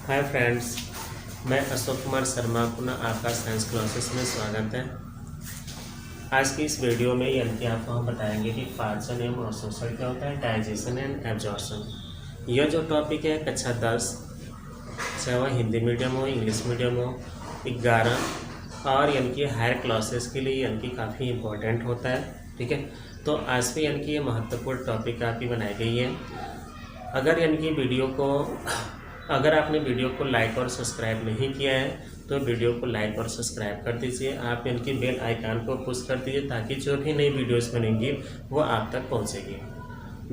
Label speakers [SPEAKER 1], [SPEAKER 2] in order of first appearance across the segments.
[SPEAKER 1] Hi friends, मैं अशोक कुमार शर्मा पुनः आपका साइंस क्लासेस में स्वागत है। आज की इस वीडियो में यानी कि आपको हम बताएंगे कि पाचन एवं अवशोषण क्या होता है, डाइजेशन एंड एब्जॉर्प्शन। यह जो टॉपिक है कक्षा 10, चाहे वह हिंदी मीडियम हो, इंग्लिश मीडियम हो, 11 और यानी कि हायर क्लासेस के लिए यानी कि काफ़ी इम्पोर्टेंट होता है। ठीक है, तो आज भी यानी कि ये महत्वपूर्ण टॉपिक आपकी बनाई गई है। अगर आपने वीडियो को लाइक और सब्सक्राइब नहीं किया है तो वीडियो को लाइक और सब्सक्राइब कर दीजिए। आप इनकी बेल आइकन को पुश कर दीजिए ताकि जो भी नई वीडियोस बनेंगी वो आप तक पहुंचेगी।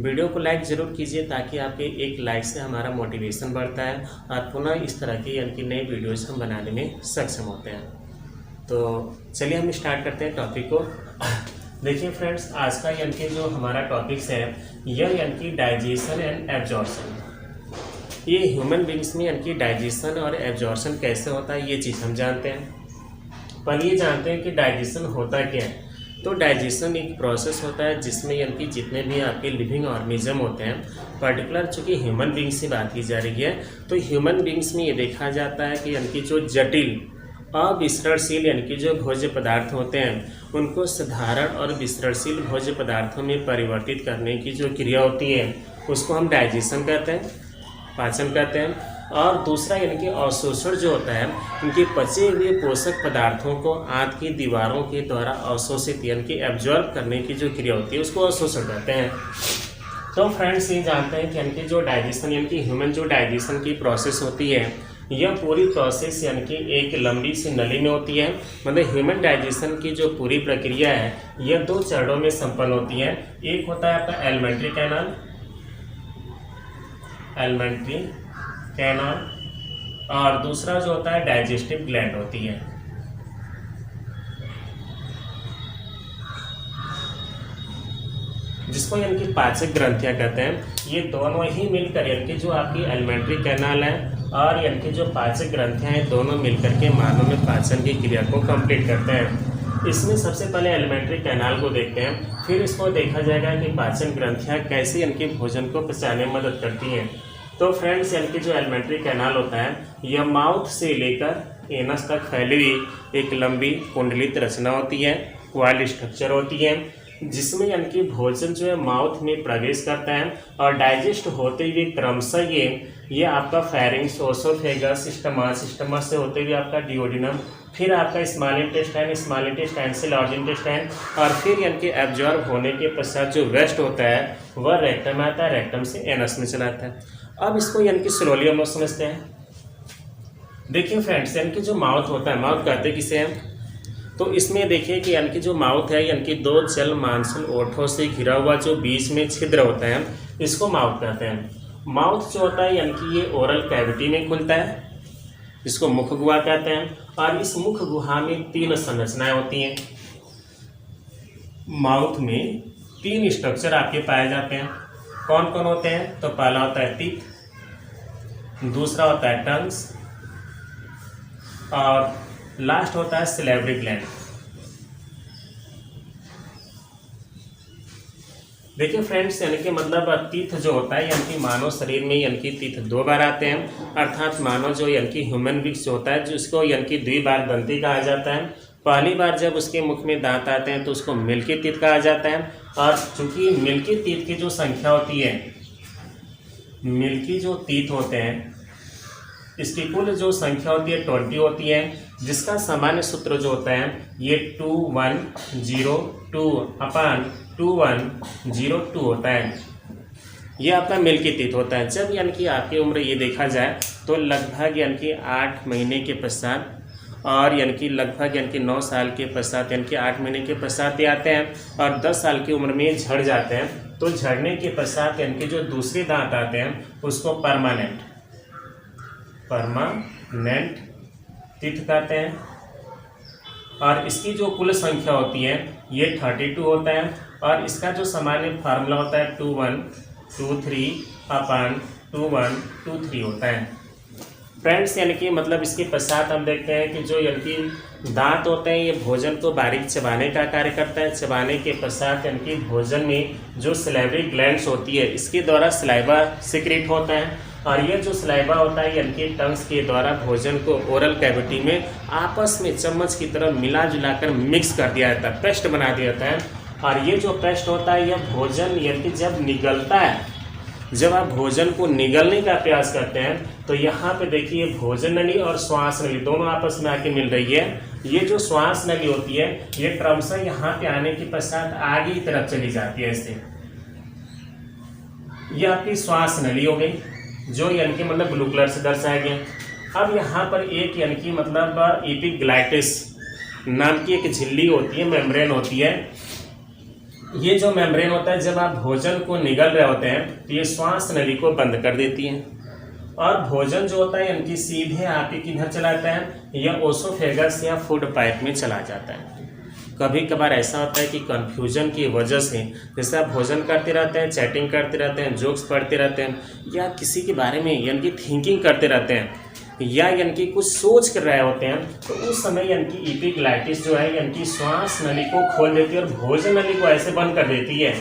[SPEAKER 1] वीडियो को लाइक ज़रूर कीजिए ताकि आपके एक लाइक से हमारा मोटिवेशन बढ़ता है और पुनः इस तरह की यानी कि नई वीडियोस हम बनाने में सक्षम होते हैं। तो चलिए हम स्टार्ट करते हैं टॉपिक को। देखिए फ्रेंड्स, आज का यानी कि जो हमारा टॉपिक्स है यह यानी कि डाइजेशन एंड एब्जॉर्प्शन। ये ह्यूमन बींग्स में यानी कि डाइजेशन और एब्जॉर्प्शन कैसे होता है ये चीज़ हम जानते हैं। पर ये जानते हैं कि डाइजेशन होता क्या है। तो डाइजेशन एक प्रोसेस होता है जिसमें यानी कि जितने भी आपके लिविंग ऑर्गेनिज्म होते हैं, पर्टिकुलर चूँकि ह्यूमन बींग्स की बात की जा रही है, तो ह्यूमन बींग्स में ये देखा जाता है कि यानी कि जो जटिल अविसरणशील यानी कि जो भोज्य पदार्थ होते हैं उनको साधारण और विसरणशील भोज्य पदार्थों में परिवर्तित करने की जो क्रिया होती है उसको हम डाइजेशन कहते हैं, पाचन कहते हैं। और दूसरा यानी कि अवशोषण जो होता है, उनके पचे हुए पोषक पदार्थों को आंत की दीवारों के द्वारा अवशोषित यानी कि एब्जॉर्ब करने की जो क्रिया होती है उसको अवशोषण कहते हैं। तो फ्रेंड्स, ये जानते हैं कि यानी कि जो डाइजेशन यानी कि ह्यूमन जो डाइजेशन की प्रोसेस होती है यह पूरी प्रोसेस यानी कि एक लंबी सी नली में होती है। मतलब ह्यूमन डाइजेशन की जो पूरी प्रक्रिया है यह 2 चरणों में संपन्न होती है। एक होता है आपका एलिमेंट्री कैनाल और दूसरा जो होता है डाइजेस्टिव ग्लैंड होती है। जिसको यानी कि पाचक ग्रंथियां कहते हैं। ये दोनों ही मिलकर यानी कि जो आपकी एलिमेंट्री कैनाल है और यानी कि जो पाचक ग्रंथियां हैं दोनों मिलकर के मानव में पाचन की क्रिया को कंप्लीट करते हैं। इसमें सबसे पहले एलिमेंट्री कैनाल को देखते हैं, फिर इसको देखा जाएगा कि पाचन ग्रंथियां कैसे यानी कि भोजन को पचाने में मदद करती हैं। तो फ्रेंड्स, यानी कि जो एलिमेंट्री कैनाल होता है यह माउथ से लेकर एनस तक फैली हुई एक लंबी कुंडलित रचना होती है, कॉइल स्ट्रक्चर होती है, जिसमें यानी कि भोजन जो है माउथ में प्रवेश करता है और डाइजेस्ट होते हुए क्रमशः ये आपका फेरिंग्स, ओसोफेगस, स्टमस से होते हुए आपका डिओडिनम, फिर आपका स्मॉल इंटेस्टाइन से लार्ज इंटेस्टाइन और फिर यानी कि एब्जॉर्ब होने के पश्चात जो वेस्ट होता है वह रेक्टम में आता है, रेक्टम से एनस में चला जाता है। अब इसको यानी कि स्लोली हम लोग समझते हैं। देखिए फ्रेंड्स, यानी कि जो माउथ होता है, माउथ कहते किसे हैं, तो इसमें देखिए कि यानी कि जो माउथ है यानी कि 2 जल मांसल ओठों से घिरा हुआ जो बीच में छिद्र होता है इसको माउथ कहते हैं। माउथ जो होता है यानी कि ये ओरल कैविटी में खुलता है, इसको मुख गुहा कहते हैं। और इस मुख गुहा में 3 संरचनाएं होती हैं। माउथ में 3 स्ट्रक्चर आपके पाए जाते हैं। कौन कौन होते हैं? तो पहला होता है टीथ, दूसरा होता है टंग्स और लास्ट होता है सैलिवरी ग्लैंड। देखिए फ्रेंड्स, यानी कि मतलब तीथ जो होता है यानी कि मानव शरीर में यानी कि तीथ 2 बार आते हैं, अर्थात मानव जो यानी कि ह्यूमन बींग्स जो होता है जिसको यानी कि द्विबारदंती कहा जाता है। पहली बार जब उसके मुख में दांत आते हैं तो उसको मिल्की तीथ कहा जाता है। और चूंकि मिल्की तीथ की जो संख्या होती है, मिल्की जो तीथ होते हैं इसकी कुल जो संख्या होती है 20 होती है, जिसका सामान्य सूत्र जो होता है ये 2102/2102 होता है। ये आपका मिल्की टीथ होता है। जब यानी कि आपकी उम्र ये देखा जाए तो लगभग यानी कि 8 महीने के पश्चात और यानी कि लगभग यानी कि 9 साल के पश्चात यानी कि 8 महीने के पश्चात ये आते हैं और 10 साल की उम्र में झड़ जाते हैं। तो झड़ने के पश्चात यानी कि जो दूसरे दांत आते हैं उसको परमानेंट टीथ कहते हैं। और इसकी जो कुल संख्या होती है ये 32 होता है और इसका जो सामान्य फार्मूला होता है 2123/2123 होता है। फ्रेंड्स, यानी कि मतलब इसके पश्चात हम देखते हैं कि जो यानी कि दांत होते हैं ये भोजन को बारीक चबाने का कार्य करता है। चबाने के पश्चात यानी कि भोजन में जो सलाइवरी ग्लैंड्स होती है इसके द्वारा सलाइवा सिक्रेट होता है और ये जो सलाइवा होता है यानी कि टंग्स के द्वारा भोजन को ओरल कैविटी में आपस में चम्मच की तरह मिला जुलाकर मिक्स कर दिया जाता है, पेस्ट बना दिया जाता है। और ये जो पेस्ट होता है यह भोजन यानी कि जब निगलता है, जब आप भोजन को निगलने का प्रयास करते हैं तो यहाँ पे देखिए भोजन नली और श्वास नली दोनों आपस में आके मिल रही है। ये जो श्वास नली होती है ये क्रमशः यहाँ पे आने के पश्चात आगे की तरफ चली जाती है। इससे ये आपकी श्वास नली हो गई जो यानी कि मतलब ब्लू कलर से दर्शाया गया। अब यहाँ पर एक यानी कि मतलब एपिग्लाइटिस नाम की एक झिल्ली होती है, मेम्ब्रेन होती है। ये जो मेम्ब्रेन होता है जब आप भोजन को निगल रहे होते हैं तो ये श्वास नली को बंद कर देती है और भोजन जो होता है इनकी सीधे आपके किधर चला जाता है, या ओसोफेगस या फूड पाइप में चला जाता है। कभी कभार ऐसा होता है कि कन्फ्यूजन की वजह से जैसे आप भोजन करते रहते हैं, चैटिंग करते रहते हैं, जोक्स पढ़ते रहते हैं, या किसी के बारे में यानी कि थिंकिंग करते रहते हैं, या यानी कि कुछ सोच कर रहे होते हैं, तो उस समय यानी कि एपिग्लाइटिस जो है यानी कि श्वास नली को खोल देती है और भोजन नली को ऐसे बंद कर देती है।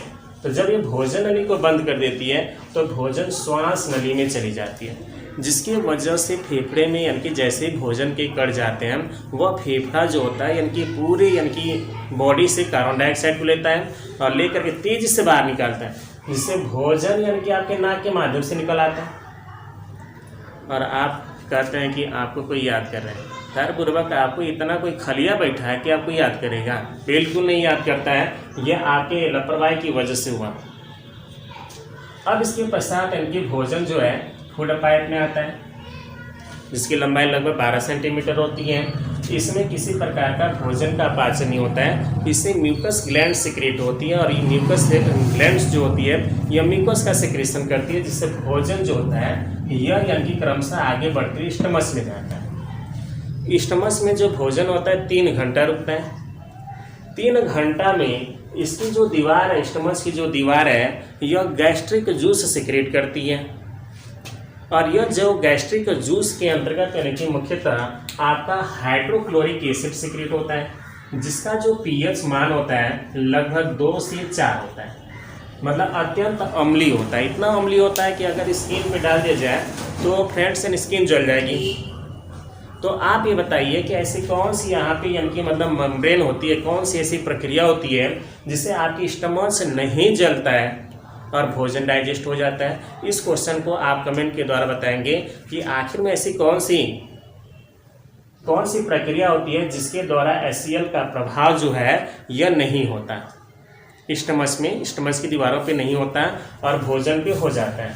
[SPEAKER 1] तो जब ये भोजन नली को बंद कर देती है तो भोजन श्वास नली में चली जाती है, जिसकी वजह से फेफड़े में यानी कि जैसे भोजन के कण जाते हैं वह फेफड़ा जो होता है यानी कि पूरे यानी कि बॉडी से कार्बन डाइऑक्साइड को लेता है और लेकर के तेजी से बाहर निकालता है, जिससे भोजन यानी कि आपके नाक के माध्यम से निकल आता है। और आप कहते हैं कि आपको कोई याद कर रहा है, धैर्यपूर्वक आपको इतना कोई खलिया बैठा है कि आपको याद करेगा? बिल्कुल नहीं याद करता है, यह आपके लापरवाही की वजह से हुआ। अब इसके पश्चात इनकी भोजन जो है फूड पाइप में आता है, जिसकी लंबाई लगभग 12 सेंटीमीटर होती है। इसमें किसी प्रकार का भोजन का पाचन नहीं होता है, इससे म्यूकस ग्लैंड सिक्रेट होती है और ये म्यूकस ग्लैंड्स जो होती है यह म्यूकस का सिक्रेशन करती है, जिससे भोजन जो होता है यह यानी कि क्रमशः आगे बढ़ते हुए स्टमच में जाता है। स्टमच में जो भोजन होता है 3 घंटा रुकता है। 3 घंटा में इसकी जो दीवार है, स्टमच की जो दीवार है, यह गैस्ट्रिक जूस सिक्रेट करती है और यह जो गैस्ट्रिक जूस के अंतर्गत यानी कि मुख्यतः आपका हाइड्रोक्लोरिक एसिड सिक्रेट होता है, जिसका जो पीएच मान होता है लगभग 2 से 4 होता है, मतलब अत्यंत अम्लीय होता है। इतना अम्लीय होता है कि अगर स्किन पे डाल दिया जाए तो फ्रेंड्स स्किन जल जाएगी। तो आप ये बताइए कि ऐसी कौन सी यहाँ पे यानी कि मतलब मेम्ब्रेन होती है, कौन सी ऐसी प्रक्रिया होती है जिससे आपकी स्टमच नहीं जलता है और भोजन डाइजेस्ट हो जाता है? इस क्वेश्चन को आप कमेंट के द्वारा बताएंगे कि आखिर में ऐसी कौन सी प्रक्रिया होती है जिसके द्वारा HCl का प्रभाव जो है यह नहीं होता, स्टमच की दीवारों पे नहीं होता और भोजन पे हो जाता है।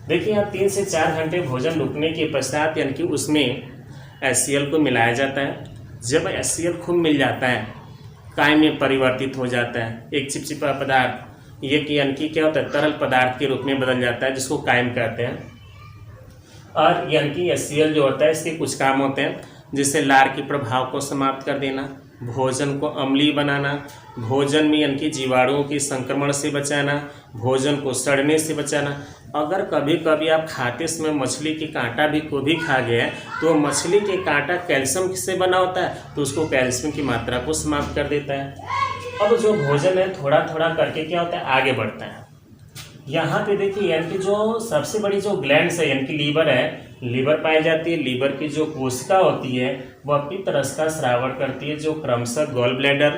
[SPEAKER 1] देखिए यहाँ 3 से 4 घंटे भोजन रुकने के पश्चात यानी कि उसमें HCl को मिलाया जाता है। जब HCl खूब मिल जाता है, कायम में परिवर्तित हो जाता है, एक चिपचिपा पदार्थ ये कि यानी कि क्या होता है तरल पदार्थ के रूप में बदल जाता है, जिसको कायम कहते हैं। और यानी कि HCl जो होता है इसके कुछ काम होते हैं, जिससे लार के प्रभाव को समाप्त कर देना, भोजन को अम्लीय बनाना, भोजन में यानी कि जीवाणुओं के संक्रमण से बचाना, भोजन को सड़ने से बचाना। अगर कभी कभी आप खाते समय मछली के कांटा को भी खा गए तो मछली के कांटा कैल्शियम से बना होता है, तो उसको कैल्शियम की मात्रा को समाप्त कर देता है। अब जो भोजन है थोड़ा थोड़ा करके क्या होता है आगे बढ़ता है। यहाँ पे देखिए यानी कि जो सबसे बड़ी जो ग्लैंड्स है यानी कि लीवर है, लीवर पाई जाती है। लीवर की जो कोशिका होती है वह पित्त रस का स्रावण करती है, जो क्रमशः गॉल ब्लैडर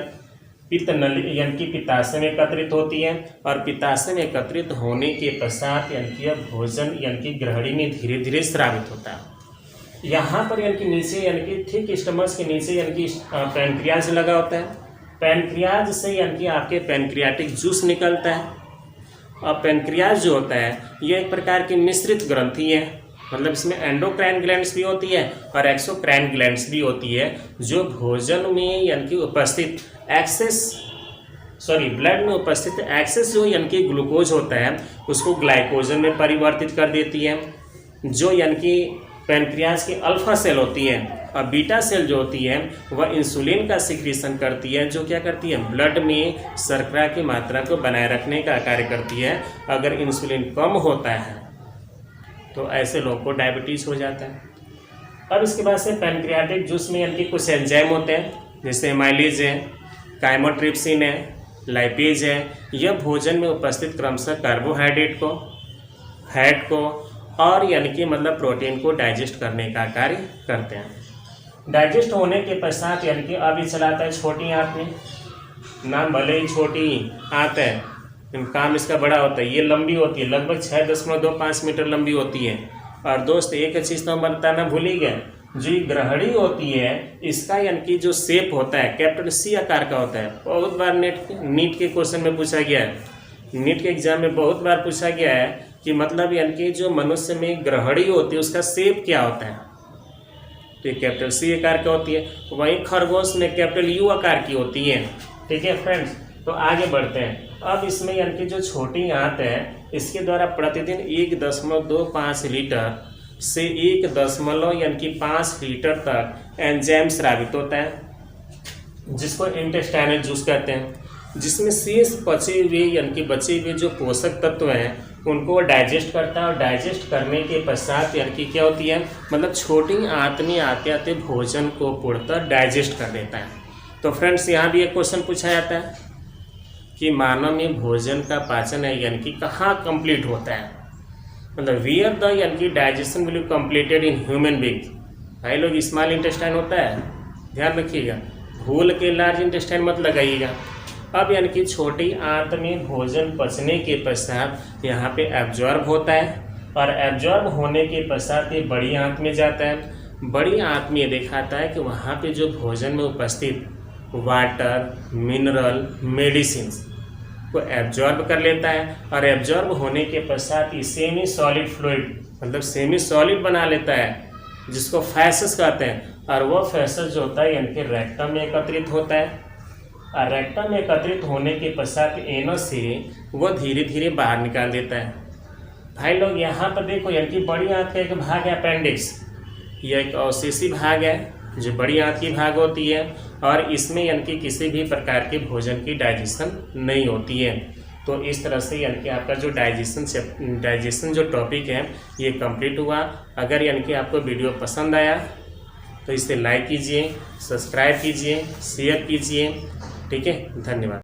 [SPEAKER 1] पित्त नली यानी कि पित्ताशय में एकत्रित होती है और पित्ताशय में एकत्रित होने के पश्चात यानी कि भोजन यानी कि ग्रहणी में धीरे धीरे स्रावित होता है। यहाँ पर यानी कि नीचे यानी कि ठीक स्टमच के नीचे यानी कि पैनक्रियाज लगा होता है। पैनक्रियाज से यानी कि आपके पैनक्रियाटिक जूस निकलता है और पैनक्रियाज जो होता है यह एक प्रकार की मिश्रित ग्रंथि है, मतलब इसमें एंडोक्राइन ग्लैंड्स भी होती है और एक्सोक्राइन ग्लैंड्स भी होती है, जो भोजन में यानी कि उपस्थित ब्लड में उपस्थित एक्सेस जो यानी कि ग्लूकोज होता है उसको ग्लाइकोजन में परिवर्तित कर देती है। जो यानी कि पैनक्रियाज की अल्फा सेल होती है और बीटा सेल जो होती है वह इंसुलिन का सिक्रीशन करती है, जो क्या करती है ब्लड में शर्करा की मात्रा को बनाए रखने का कार्य करती है। अगर इंसुलिन कम होता है तो ऐसे लोगों को डायबिटीज़ हो जाता है। अब इसके बाद से पैनक्रियाटिक जूस में यानी कि कुछ एंजाइम होते हैं, जैसे एमाइलेज है, काइमोट्रिप्सिन है, लाइपेज है। यह भोजन में उपस्थित क्रमशः कार्बोहाइड्रेट को, फैट को और यानी कि मतलब प्रोटीन को डाइजेस्ट करने का कार्य करते हैं। डाइजेस्ट होने के पश्चात यानी कि अभी चलाता है छोटी आंत में, नाम भले ही छोटी आंत है, काम इसका बड़ा होता है। ये लंबी होती है, लगभग 6.25 मीटर लंबी होती है। और दोस्त एक चीज़ तो हम बताना भूल ही गए, जो ग्रहणी होती है इसका यानी कि जो शेप होता है कैपिटल सी आकार का होता है। बहुत बार नीट के क्वेश्चन में पूछा गया है, नीट के एग्जाम में बहुत बार पूछा गया है कि मतलब यानी कि जो मनुष्य में ग्रहणी होती है उसका शेप क्या होता है, तो ये कैपिटल सी आकार का होती है। वहीं खरगोश में कैपिटल यू आकार की होती है। ठीक है फ्रेंड्स, तो आगे बढ़ते हैं। अब इसमें यानी कि जो छोटी आंत है इसके द्वारा प्रतिदिन 1.25 लीटर से 1.5 लीटर तक एंजाइम स्रावित होता है, जिसको इंटेस्टाइनल जूस कहते हैं, जिसमें शेष बचे हुए यानी कि बचे हुए जो पोषक तत्व हैं उनको डाइजेस्ट करता है। और डाइजेस्ट करने के पश्चात यानी कि क्या होती है, मतलब छोटी आंत में आते आते भोजन को पूर्णतः डाइजेस्ट कर देता है। तो फ्रेंड्स यहाँ भी एक क्वेश्चन पूछा जाता है कि मानव में भोजन का पाचन है यानी कि कहाँ कंप्लीट होता है, मतलब वियर द यानी कि digestion will be completed in human being. भाई लोग स्मॉल इंटेस्टाइन होता है, ध्यान रखिएगा, भूल के लार्ज इंटेस्टाइन मत लगाइएगा। अब यानी कि छोटी आंत में भोजन पचने के पश्चात यहाँ पे एब्जॉर्ब होता है, और एब्जॉर्ब होने के पश्चात ये बड़ी आंत में जाता है। बड़ी आंत में ये दिखाता है कि वहाँ पे जो भोजन में उपस्थित वाटर, मिनरल, मेडिसिन्स को एब्जॉर्ब कर लेता है, और एब्जॉर्ब होने के पश्चात ये सेमी सॉलिड फ्लूइड मतलब सेमी सॉलिड बना लेता है, जिसको फैसेस कहते हैं। और वो फैसेस जो होता है यानी कि रेक्टम में एकत्रित होता है, और रेक्टम में एकत्रित होने के पश्चात एनस से वो धीरे धीरे बाहर निकाल देता है। भाई लोग यहाँ पर देखो, यानी कि बड़ी आंत का एक भाग है अपेंडिक्स, यह एक अवशेषी भाग है जो बड़ी आंत की भाग होती है, और इसमें यानी कि किसी भी प्रकार के भोजन की डाइजेशन नहीं होती है। तो इस तरह से यानी कि आपका जो डाइजेशन जो टॉपिक है ये कंप्लीट हुआ। अगर यानी कि आपको वीडियो पसंद आया तो इसे लाइक कीजिए, सब्सक्राइब कीजिए, शेयर कीजिए। ठीक है, धन्यवाद।